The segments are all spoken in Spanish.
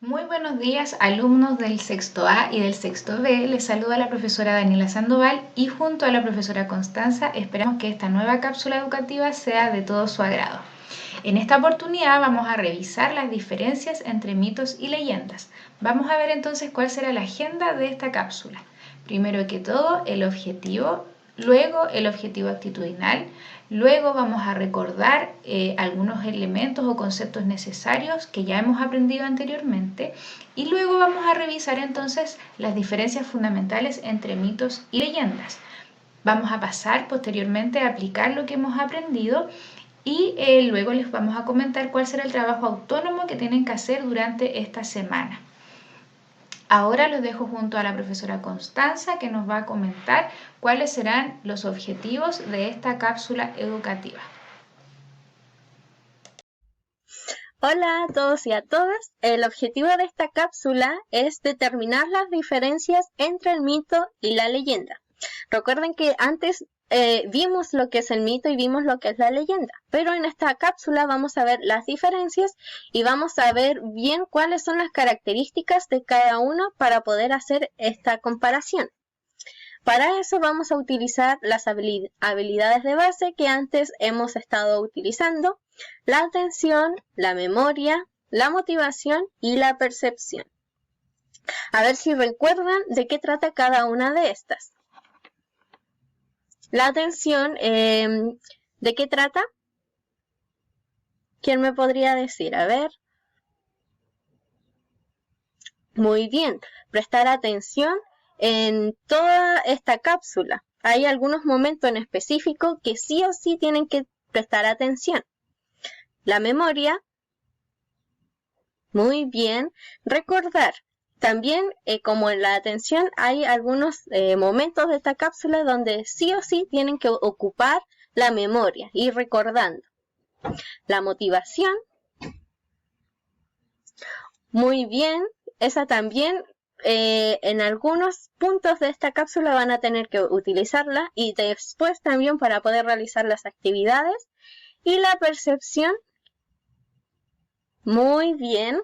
Muy buenos días, alumnos del sexto A y del sexto B. Les saluda la profesora Daniela Sandoval y junto a la profesora Constanza esperamos que esta nueva cápsula educativa sea de todo su agrado. En esta oportunidad vamos a revisar las diferencias entre mitos y leyendas. Vamos a ver entonces cuál será la agenda de esta cápsula. Primero que todo, el objetivo, luego el objetivo actitudinal, luego vamos a recordar algunos elementos o conceptos necesarios que ya hemos aprendido anteriormente y luego vamos a revisar entonces las diferencias fundamentales entre mitos y leyendas. Vamos a pasar posteriormente a aplicar lo que hemos aprendido y luego les vamos a comentar cuál será el trabajo autónomo que tienen que hacer durante esta semana. Ahora los dejo junto a la profesora Constanza que nos va a comentar cuáles serán los objetivos de esta cápsula educativa. Hola a todos y a todas. El objetivo de esta cápsula es determinar las diferencias entre el mito y la leyenda. Recuerden que antes vimos lo que es el mito y vimos lo que es la leyenda, pero en esta cápsula vamos a ver las diferencias y vamos a ver bien cuáles son las características de cada uno para poder hacer esta comparación. Para eso vamos a utilizar las habilidades de base que antes hemos estado utilizando: la atención, la memoria, la motivación y la percepción. A ver si recuerdan de qué trata cada una de estas. La atención, ¿de qué trata? ¿Quién me podría decir? A ver. Muy bien, prestar atención en toda esta cápsula. Hay algunos momentos en específico que sí o sí tienen que prestar atención. La memoria, muy bien. Recordar, también como en la atención hay algunos momentos de esta cápsula donde sí o sí tienen que ocupar la memoria, ir recordando. La motivación, muy bien, esa también en algunos puntos de esta cápsula van a tener que utilizarla y después también para poder realizar las actividades. Y la percepción, muy bien,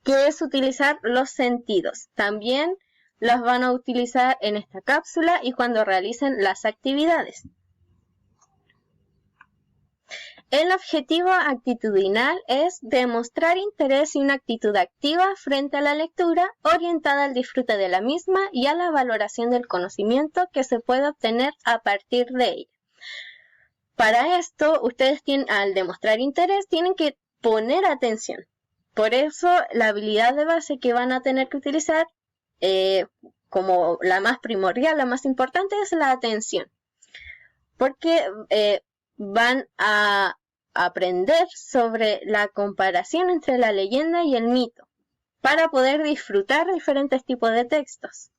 que es utilizar los sentidos. También los van a utilizar en esta cápsula y cuando realicen las actividades. El objetivo actitudinal es demostrar interés y una actitud activa frente a la lectura, orientada al disfrute de la misma y a la valoración del conocimiento que se puede obtener a partir de ella. Para esto, ustedes al demostrar interés tienen que poner atención. Por eso, la habilidad de base que van a tener que utilizar como la más primordial, la más importante, es la atención. Porque van a aprender sobre la comparación entre la leyenda y el mito para poder disfrutar diferentes tipos de textos.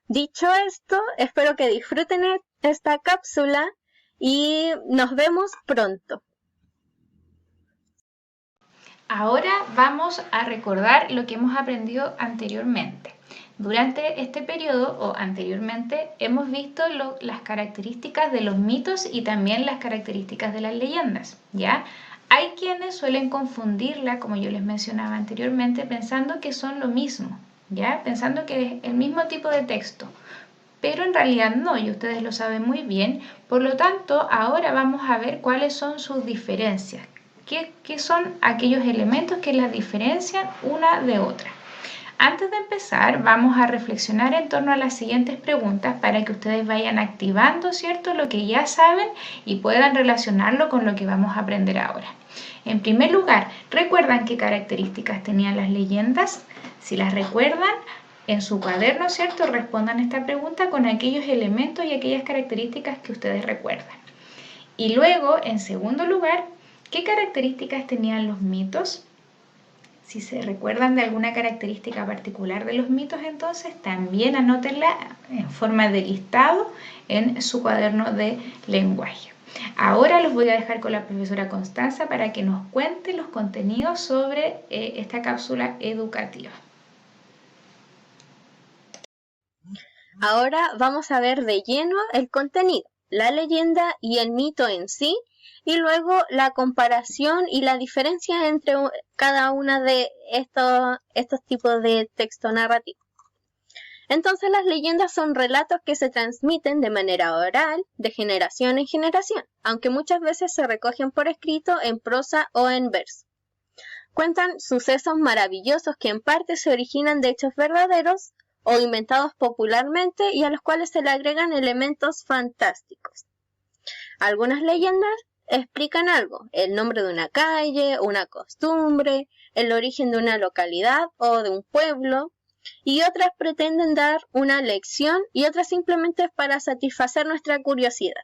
Dicho esto, espero que disfruten esta cápsula y nos vemos pronto. Ahora vamos a recordar lo que hemos aprendido anteriormente. Durante este periodo o anteriormente hemos visto las características de los mitos y también las características de las leyendas, ¿ya? Hay quienes suelen confundirla, como yo les mencionaba anteriormente, pensando que son lo mismo, ¿ya? Pensando que es el mismo tipo de texto. Pero en realidad no, y ustedes lo saben muy bien. Por lo tanto, ahora vamos a ver cuáles son sus diferencias. ¿Qué son aquellos elementos que las diferencian una de otra? Antes de empezar, vamos a reflexionar en torno a las siguientes preguntas para que ustedes vayan activando, ¿cierto?, lo que ya saben y puedan relacionarlo con lo que vamos a aprender ahora. En primer lugar, ¿recuerdan qué características tenían las leyendas? Si las recuerdan, en su cuaderno, ¿cierto?, respondan esta pregunta con aquellos elementos y aquellas características que ustedes recuerdan. Y luego, en segundo lugar, ¿qué características tenían los mitos? Si se recuerdan de alguna característica particular de los mitos, entonces también anótenla en forma de listado en su cuaderno de lenguaje. Ahora los voy a dejar con la profesora Constanza para que nos cuente los contenidos sobre esta cápsula educativa. Ahora vamos a ver de lleno el contenido, la leyenda y el mito en sí, y luego la comparación y la diferencia entre cada una de estos tipos de texto narrativo. Entonces las leyendas son relatos que se transmiten de manera oral, de generación en generación, aunque muchas veces se recogen por escrito en prosa o en verso. Cuentan sucesos maravillosos que en parte se originan de hechos verdaderos o inventados popularmente y a los cuales se le agregan elementos fantásticos. Algunas leyendas explican algo, el nombre de una calle, una costumbre, el origen de una localidad o de un pueblo, y otras pretenden dar una lección y otras simplemente para satisfacer nuestra curiosidad.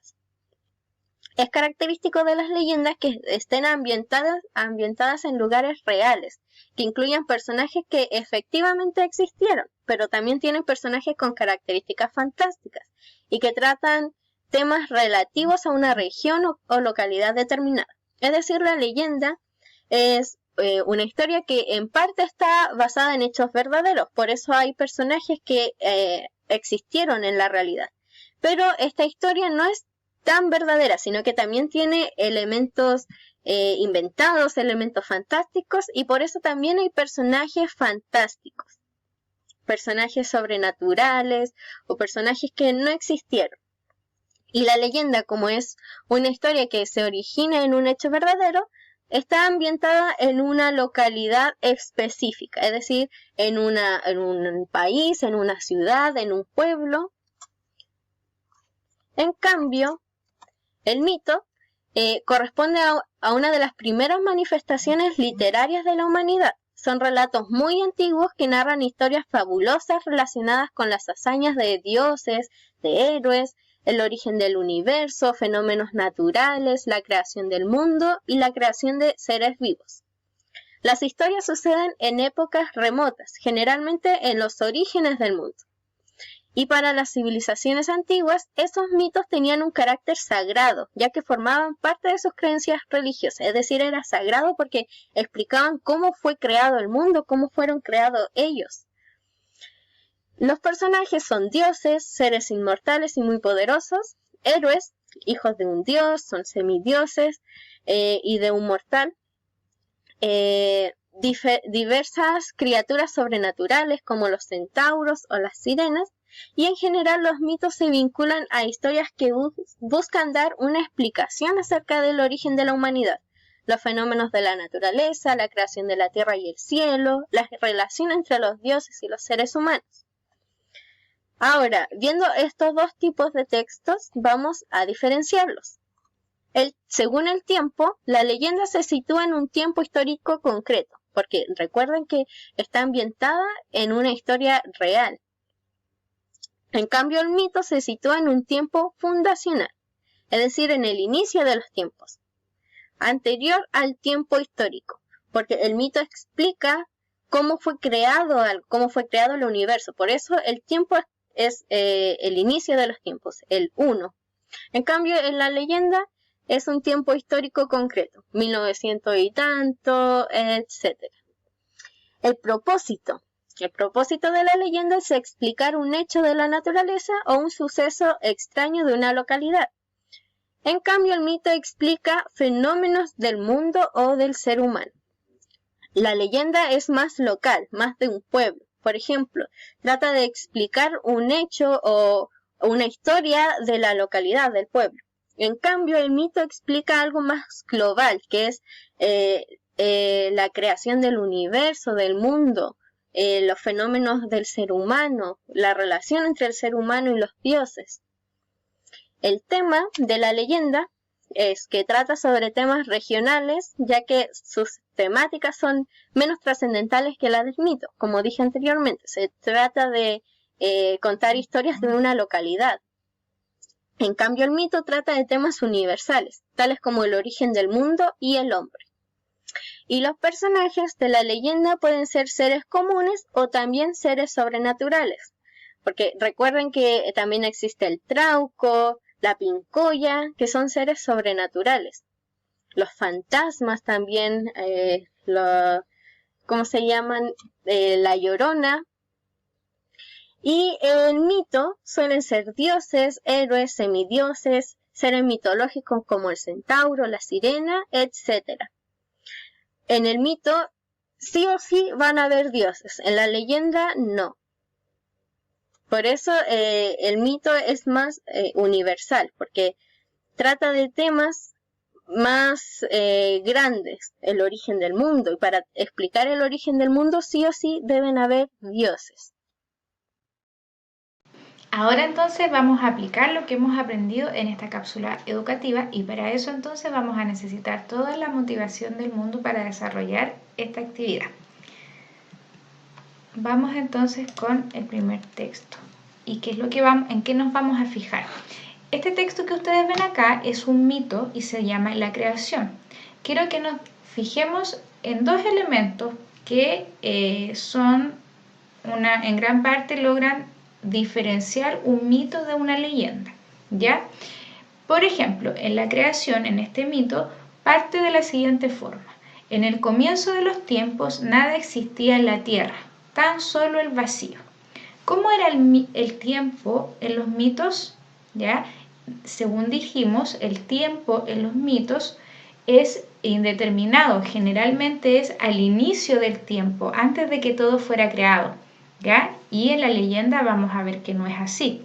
Es característico de las leyendas que estén ambientadas en lugares reales, que incluyan personajes que efectivamente existieron, pero también tienen personajes con características fantásticas y que tratan temas relativos a una región o localidad determinada. Es decir, la leyenda es una historia que en parte está basada en hechos verdaderos, por eso hay personajes que existieron en la realidad. Pero esta historia no es tan verdadera, sino que también tiene elementos inventados, elementos fantásticos, y por eso también hay personajes fantásticos, personajes sobrenaturales o personajes que no existieron. Y la leyenda, como es una historia que se origina en un hecho verdadero, está ambientada en una localidad específica, es decir, en un país, en una ciudad, en un pueblo. En cambio, el mito corresponde a una de las primeras manifestaciones literarias de la humanidad. Son relatos muy antiguos que narran historias fabulosas relacionadas con las hazañas de dioses, de héroes, el origen del universo, fenómenos naturales, la creación del mundo y la creación de seres vivos. Las historias suceden en épocas remotas, generalmente en los orígenes del mundo. Y para las civilizaciones antiguas, esos mitos tenían un carácter sagrado, ya que formaban parte de sus creencias religiosas, es decir, era sagrado porque explicaban cómo fue creado el mundo, cómo fueron creados ellos. Los personajes son dioses, seres inmortales y muy poderosos, héroes, hijos de un dios, son semidioses y de un mortal, diversas criaturas sobrenaturales como los centauros o las sirenas, y en general los mitos se vinculan a historias que buscan dar una explicación acerca del origen de la humanidad, los fenómenos de la naturaleza, la creación de la tierra y el cielo, la relación entre los dioses y los seres humanos. Ahora, viendo estos dos tipos de textos, vamos a diferenciarlos. Según el tiempo, la leyenda se sitúa en un tiempo histórico concreto, porque recuerden que está ambientada en una historia real. En cambio, el mito se sitúa en un tiempo fundacional, es decir, en el inicio de los tiempos, anterior al tiempo histórico, porque el mito explica cómo fue creado el universo. Por eso el tiempo es el inicio de los tiempos, el 1. En cambio, en la leyenda es un tiempo histórico concreto, 1900 y tanto, etc. El propósito de la leyenda es explicar un hecho de la naturaleza o un suceso extraño de una localidad. En cambio, el mito explica fenómenos del mundo o del ser humano. La leyenda es más local, más de un pueblo. Por ejemplo, trata de explicar un hecho o una historia de la localidad, del pueblo. En cambio, el mito explica algo más global, que es la creación del universo, del mundo, los fenómenos del ser humano, la relación entre el ser humano y los dioses. El tema de la leyenda es que trata sobre temas regionales, ya que sus temáticas son menos trascendentales que las del mito. Como dije anteriormente, se trata de contar historias de una localidad. En cambio, el mito trata de temas universales, tales como el origen del mundo y el hombre. Y los personajes de la leyenda pueden ser seres comunes o también seres sobrenaturales. Porque recuerden que también existe el trauco, la pincoya, que son seres sobrenaturales. Los fantasmas también, ¿cómo se llaman? La llorona. Y en mito suelen ser dioses, héroes, semidioses, seres mitológicos como el centauro, la sirena, etc. En el mito sí o sí van a haber dioses, en la leyenda no. Por eso el mito es más universal, porque trata de temas más grandes, el origen del mundo, y para explicar el origen del mundo sí o sí deben haber dioses. Ahora entonces vamos a aplicar lo que hemos aprendido en esta cápsula educativa y para eso entonces vamos a necesitar toda la motivación del mundo para desarrollar esta actividad. Vamos entonces con el primer texto. ¿Y qué es lo que en qué nos vamos a fijar? Este texto que ustedes ven acá es un mito y se llama La creación. Quiero que nos fijemos en dos elementos que en gran parte logran diferenciar un mito de una leyenda, ¿ya? Por ejemplo, en la creación, en este mito, parte de la siguiente forma. En el comienzo de los tiempos nada existía en la tierra, tan solo el vacío. ¿Cómo era el tiempo en los mitos? ¿Ya? Según dijimos, el tiempo en los mitos es indeterminado, generalmente es al inicio del tiempo, antes de que todo fuera creado, ¿ya? Y en la leyenda vamos a ver que no es así.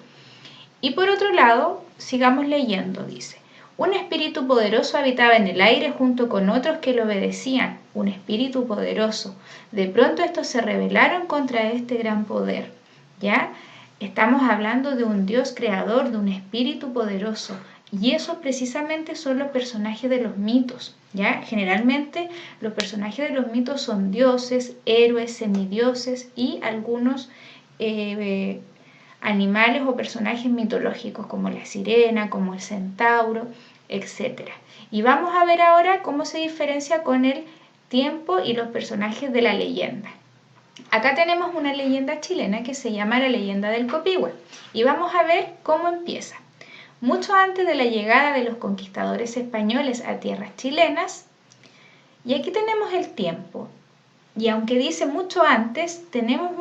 Y por otro lado, sigamos leyendo, dice. Un espíritu poderoso habitaba en el aire junto con otros que lo obedecían, un espíritu poderoso. De pronto estos se rebelaron contra este gran poder, ¿ya? Estamos hablando de un Dios creador, de un espíritu poderoso. Y esos precisamente son los personajes de los mitos, ¿ya? Generalmente los personajes de los mitos son dioses, héroes, semidioses y algunos animales o personajes mitológicos como la sirena, como el centauro, etc. Y vamos a ver ahora cómo se diferencia con el tiempo y los personajes de la leyenda. Acá tenemos una leyenda chilena que se llama la leyenda del Copihue y vamos a ver cómo empieza. Mucho antes de la llegada de los conquistadores españoles a tierras chilenas, y aquí tenemos el tiempo, y aunque dice mucho antes, tenemos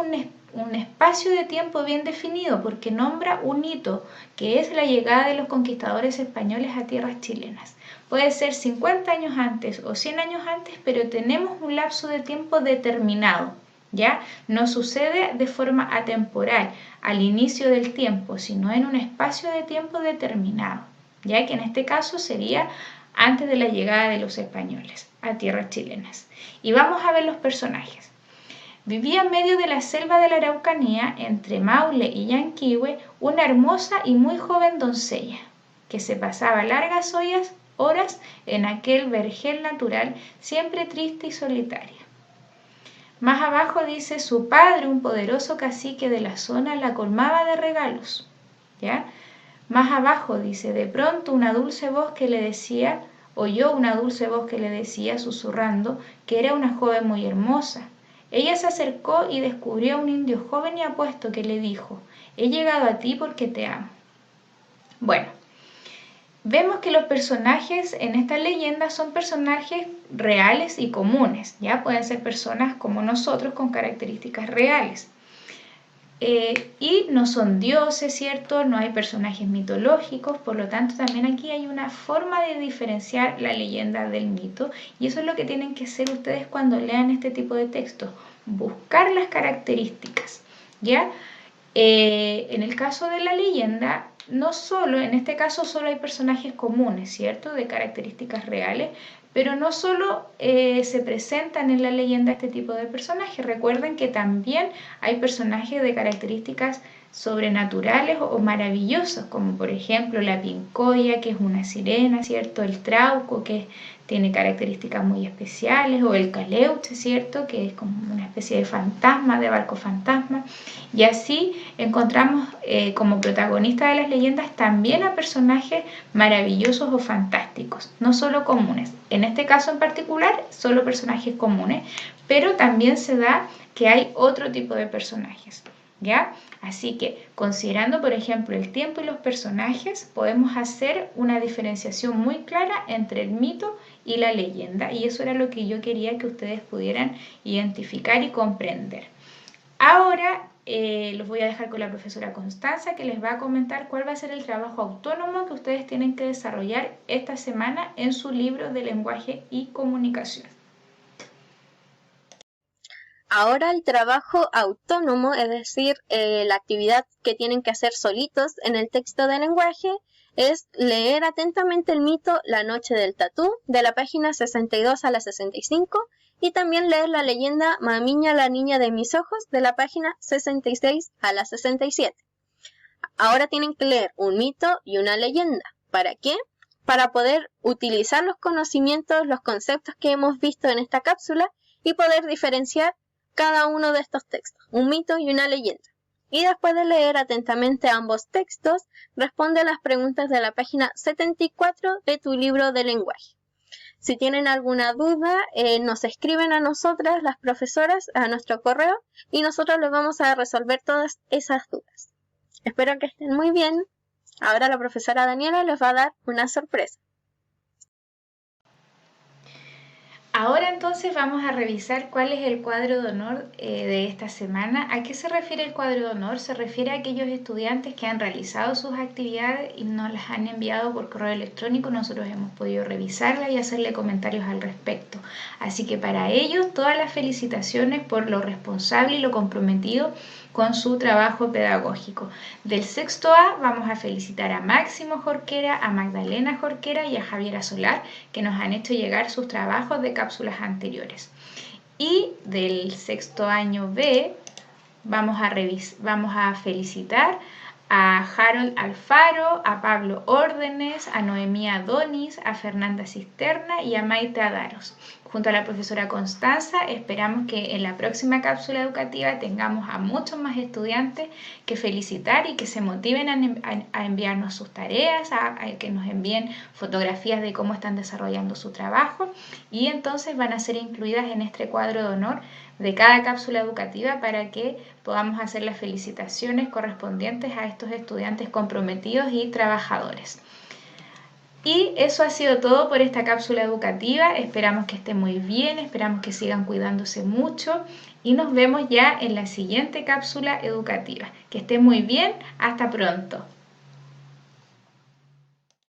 un espacio de tiempo bien definido porque nombra un hito que es la llegada de los conquistadores españoles a tierras chilenas. Puede ser 50 años antes o 100 años antes, pero tenemos un lapso de tiempo determinado, ¿ya? No sucede de forma atemporal al inicio del tiempo, sino en un espacio de tiempo determinado, ya que en este caso sería antes de la llegada de los españoles a tierras chilenas. Y vamos a ver los personajes. Vivía en medio de la selva de la Araucanía, entre Maule y Llanquihue, una hermosa y muy joven doncella, que se pasaba largas horas en aquel vergel natural, siempre triste y solitaria. Más abajo dice, su padre, un poderoso cacique de la zona, la colmaba de regalos, ¿ya? Más abajo dice, de pronto oyó una dulce voz que le decía, susurrando, que era una joven muy hermosa. Ella se acercó y descubrió a un indio joven y apuesto que le dijo, he llegado a ti porque te amo. Bueno, vemos que los personajes en esta leyenda son personajes reales y comunes, ¿ya? Pueden ser personas como nosotros con características reales. Y no son dioses, ¿cierto? No hay personajes mitológicos, por lo tanto también aquí hay una forma de diferenciar la leyenda del mito y eso es lo que tienen que hacer ustedes cuando lean este tipo de textos, buscar las características, ¿ya? En el caso de la leyenda, en este caso solo hay personajes comunes, ¿cierto? De características reales, pero no solo se presentan en la leyenda este tipo de personajes. Recuerden que también hay personajes de características sobrenaturales o maravillosas, como por ejemplo la pincoya, que es una sirena, ¿cierto? El trauco, que tiene características muy especiales, o el caleuche, ¿cierto? Que es como una especie de fantasma, de barco fantasma. Y así encontramos como protagonistas de las leyendas también a personajes maravillosos o fantásticos, no solo comunes. En este caso en particular, solo personajes comunes, pero también se da que hay otro tipo de personajes, ¿ya? Así que, considerando, por ejemplo, el tiempo y los personajes, podemos hacer una diferenciación muy clara entre el mito y la leyenda, y eso era lo que yo quería que ustedes pudieran identificar y comprender. Ahora, los voy a dejar con la profesora Constanza, que les va a comentar cuál va a ser el trabajo autónomo que ustedes tienen que desarrollar esta semana en su libro de lenguaje y comunicación. Ahora el trabajo autónomo, es decir, la actividad que tienen que hacer solitos en el texto de lenguaje, es leer atentamente el mito La noche del tatú, de la página 62 a la 65, y también leer la leyenda Mamiña la niña de mis ojos, de la página 66 a la 67. Ahora tienen que leer un mito y una leyenda. ¿Para qué? Para poder utilizar los conocimientos, los conceptos que hemos visto en esta cápsula y poder diferenciar cada uno de estos textos, un mito y una leyenda. Y después de leer atentamente ambos textos, responde a las preguntas de la página 74 de tu libro de lenguaje. Si tienen alguna duda, nos escriben a nosotras, las profesoras, a nuestro correo, y nosotros les vamos a resolver todas esas dudas. Espero que estén muy bien. Ahora la profesora Daniela les va a dar una sorpresa. Ahora entonces vamos a revisar cuál es el cuadro de honor de esta semana. ¿A qué se refiere el cuadro de honor? Se refiere a aquellos estudiantes que han realizado sus actividades y nos las han enviado por correo electrónico. Nosotros hemos podido revisarlas y hacerle comentarios al respecto. Así que para ellos todas las felicitaciones por lo responsable y lo comprometido con su trabajo pedagógico. Del sexto A vamos a felicitar a Máximo Jorquera, a Magdalena Jorquera y a Javiera Solar, que nos han hecho llegar sus trabajos de cápsulas anteriores. Y del sexto año B vamos a felicitar a Harold Alfaro, a Pablo Órdenes, a Noemí Adonis, a Fernanda Cisterna y a Maite Adaros. Junto a la profesora Constanza esperamos que en la próxima cápsula educativa tengamos a muchos más estudiantes que felicitar y que se motiven a enviarnos sus tareas, a que nos envíen fotografías de cómo están desarrollando su trabajo, y entonces van a ser incluidas en este cuadro de honor de cada cápsula educativa para que podamos hacer las felicitaciones correspondientes a estos estudiantes comprometidos y trabajadores. Y eso ha sido todo por esta cápsula educativa. Esperamos que esté muy bien, esperamos que sigan cuidándose mucho y nos vemos ya en la siguiente cápsula educativa. Que esté muy bien, hasta pronto.